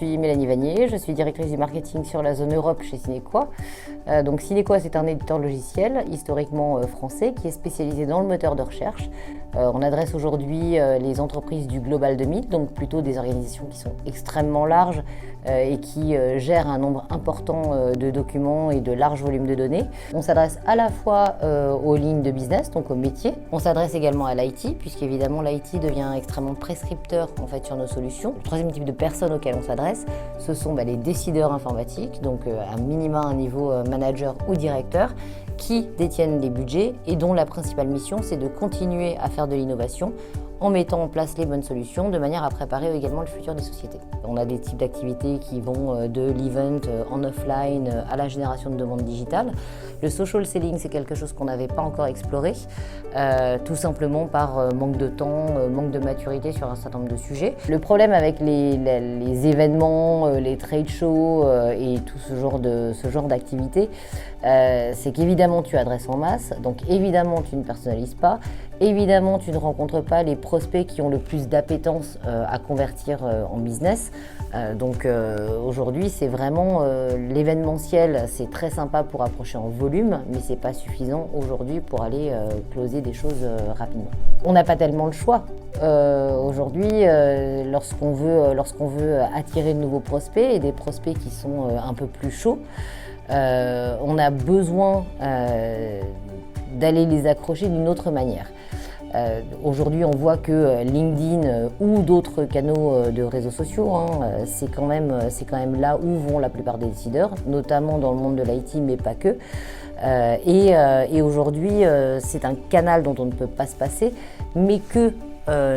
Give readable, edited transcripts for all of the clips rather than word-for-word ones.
suis Mélanie Vanier, je suis directrice du marketing sur la zone Europe chez Sinequa. Donc Sinequa, c'est un éditeur logiciel historiquement français qui est spécialisé dans le moteur de recherche. On adresse aujourd'hui les entreprises du Global 2000, donc plutôt des organisations qui sont extrêmement larges et qui gèrent un nombre important de documents et de larges volumes de données. On s'adresse à la fois aux lignes de business, donc aux métiers. On s'adresse également à l'IT, puisqu'évidemment l'IT devient extrêmement prescripteur en fait, sur nos solutions. Le troisième type de personnes auxquelles on s'adresse, ce sont les décideurs informatiques, donc à minima un niveau manager ou directeur, qui détiennent les budgets et dont la principale mission, c'est de continuer à faire de l'innovation en mettant en place les bonnes solutions de manière à préparer également le futur des sociétés. On a des types d'activités qui vont de l'event en offline à la génération de demandes digitales. Le social selling, c'est quelque chose qu'on n'avait pas encore exploré, tout simplement par manque de temps, manque de maturité sur un certain nombre de sujets. Le problème avec les événements, les trade shows et tout ce genre d'activités, c'est qu'évidemment tu adresses en masse, donc évidemment tu ne personnalises pas, évidemment tu ne rencontres pas les prospects qui ont le plus d'appétence à convertir en business. Donc aujourd'hui c'est vraiment l'événementiel, c'est très sympa pour approcher en volume, mais c'est pas suffisant aujourd'hui pour aller closer des choses rapidement. On n'a pas tellement le choix. Aujourd'hui, lorsqu'on veut attirer de nouveaux prospects et des prospects qui sont un peu plus chauds, on a besoin d'aller les accrocher d'une autre manière. Aujourd'hui, on voit que LinkedIn ou d'autres canaux de réseaux sociaux, c'est quand même là où vont la plupart des décideurs, notamment dans le monde de l'IT, mais pas que. Et aujourd'hui, c'est un canal dont on ne peut pas se passer, mais que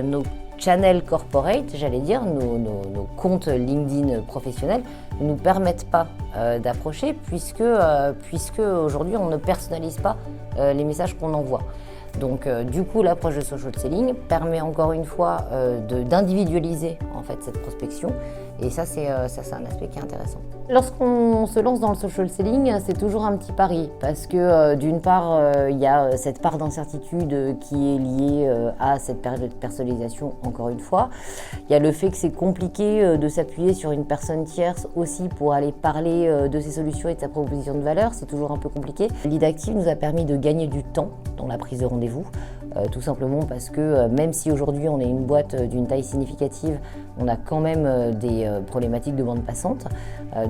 nos channels corporate, j'allais dire, nos comptes LinkedIn professionnels ne nous permettent pas d'approcher puisque aujourd'hui on ne personnalise pas les messages qu'on envoie. Donc du coup l'approche de social selling permet encore une fois d'individualiser en fait cette prospection et ça c'est un aspect qui est intéressant. Lorsqu'on se lance dans le social selling, c'est toujours un petit pari parce que d'une part il y a cette part d'incertitude qui est liée à cette période de personnalisation encore une fois. Il y a le fait que c'est compliqué de s'appuyer sur une personne tierce aussi pour aller parler de ses solutions et de sa proposition de valeur, c'est toujours un peu compliqué. L'Idactive nous a permis de gagner du temps dans la prise de rendez-vous, tout simplement parce que même si aujourd'hui on est une boîte d'une taille significative, on a quand même des problématiques de bande passante,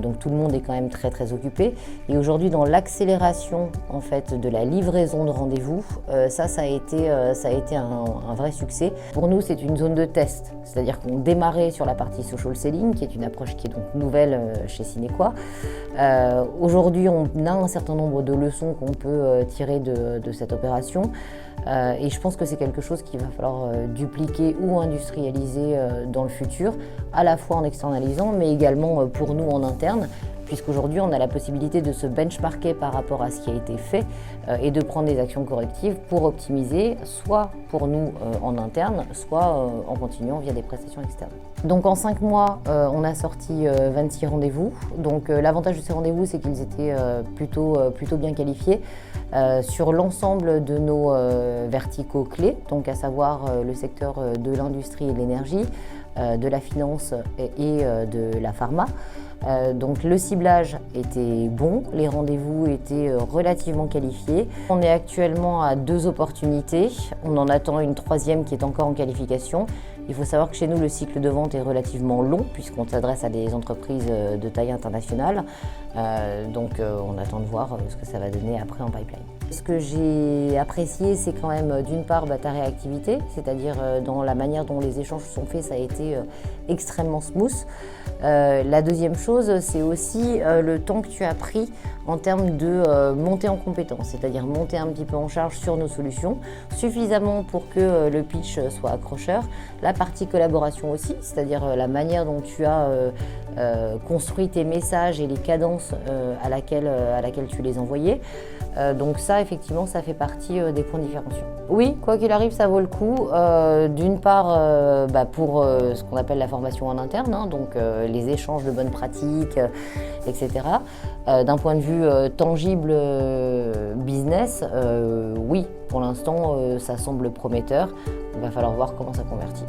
donc tout le monde est quand même très très occupé. Et aujourd'hui dans l'accélération en fait de la livraison de rendez-vous, ça a été un vrai succès. Pour nous c'est une zone de test, c'est-à-dire qu'on démarrait sur la partie social selling, qui est une approche qui est donc nouvelle chez Sinequa. Aujourd'hui on a un certain nombre de leçons qu'on peut tirer de cette opération. Et je pense que c'est quelque chose qu'il va falloir dupliquer ou industrialiser dans le futur, à la fois en externalisant, mais également pour nous en interne, puisqu'aujourd'hui on a la possibilité de se benchmarker par rapport à ce qui a été fait et de prendre des actions correctives pour optimiser, soit pour nous en interne, soit en continuant via des prestations externes. Donc en 5 mois, on a sorti 26 rendez-vous. Donc l'avantage de ces rendez-vous, c'est qu'ils étaient plutôt bien qualifiés sur l'ensemble de nos verticaux clés, donc à savoir le secteur de l'industrie et de l'énergie, de la finance et de la pharma. Donc le ciblage était bon, les rendez-vous étaient relativement qualifiés. On est actuellement à 2 opportunités, on en attend une 3e qui est encore en qualification. Il faut savoir que chez nous le cycle de vente est relativement long puisqu'on s'adresse à des entreprises de taille internationale. Donc on attend de voir ce que ça va donner après en pipeline. Ce que j'ai apprécié, c'est quand même d'une part ta réactivité, c'est-à-dire dans la manière dont les échanges sont faits, ça a été extrêmement smooth. La deuxième chose, c'est aussi le temps que tu as pris en termes de montée en compétence, c'est-à-dire monter un petit peu en charge sur nos solutions, suffisamment pour que le pitch soit accrocheur. La partie collaboration aussi, c'est-à-dire la manière dont tu as construit tes messages et les cadences à laquelle tu les envoyais. Donc ça, effectivement, ça fait partie des points différenciants. Oui, quoi qu'il arrive, ça vaut le coup. D'une part, pour ce qu'on appelle la formation en interne, donc les échanges de bonnes pratiques, etc. D'un point de vue tangible business, oui, pour l'instant, ça semble prometteur. Il va falloir voir comment ça convertit.